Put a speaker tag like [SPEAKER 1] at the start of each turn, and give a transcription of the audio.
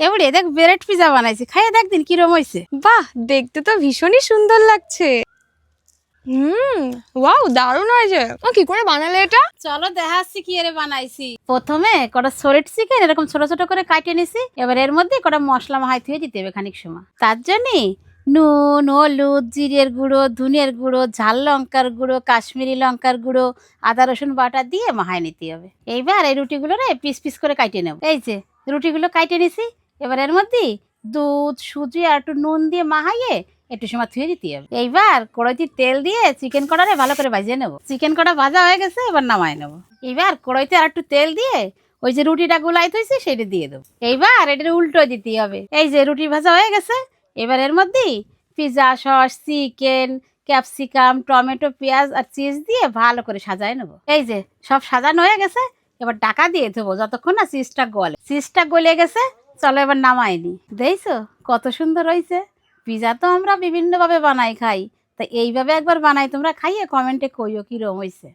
[SPEAKER 1] এবারে দেখ bread pizza বানাইছি, খাইয়ে দেখ দিন কিরম হয়েছে।
[SPEAKER 2] বাহ, দেখতে তো ভীষণই সুন্দর লাগছে। ওয়াও, দারুণ হয়েছে। কি করে বানালে এটা?
[SPEAKER 1] চলো দেখাচ্ছি কি এর বানাইছি। প্রথমে কটা সলিড চিকেন এরকম ছোট ছোট করে কাটিয়ে নিছি। এবার এর মধ্যে কটা মশলা মাহাই ধুয়ে দিতে হবে খানিক সময়। তার জন্য নুন, হলুদ, জিরের গুঁড়ো, ধনিয়ার গুঁড়ো, ঝাল লঙ্কার গুঁড়ো, কাশ্মীরি লঙ্কার গুঁড়ো, আদা রসুন বাটা দিয়ে মাহাই নিতে হবে। এইবার এই রুটিগুলো পিস পিস করে কাটিয়ে নেব। এই যে রুটিগুলো কাটিয়ে নিছি। এবার এর মধ্যে দুধ, সুজি আর একটু নুন দিয়ে মাহাইয়ে একটু সময় ধুয়ে দিতে হবে। এইবার কড়াইতে তেল দিয়ে চিকেন কড়ারে ভালো করে ভাজিয়ে নেবো। চিকেন কড়া ভাজা হয়ে গেছে, এবার নামাই নেবো। এইবার কড়াইতে আর একটু তেল দিয়ে ওই যে রুটিটা গুলাই থইছি সেটা দিয়ে দেবো। এইবার এটা উল্টো দিতে হবে। এই যে রুটি ভাজা হয়ে গেছে, এবার এর মধ্যে pizza sauce, chicken, capsicum, tomato, পেঁয়াজ আর চিজ দিয়ে ভালো করে সাজায় নেবো। এই যে সব সাজানো হয়ে গেছে, এবার ঢাকা দিয়ে দেবো যতক্ষণ না চিজটা গলে। চিজটা গলে গেছে, চলো এবার নামাইনি। দেখছো কত সুন্দর হয়েছে। পিজা তো আমরা বিভিন্নভাবে বানাই খাই, তা এইভাবে একবার বানাই, তোমরা খাইয়ে কমেন্টে কইও কিরম হয়েছে।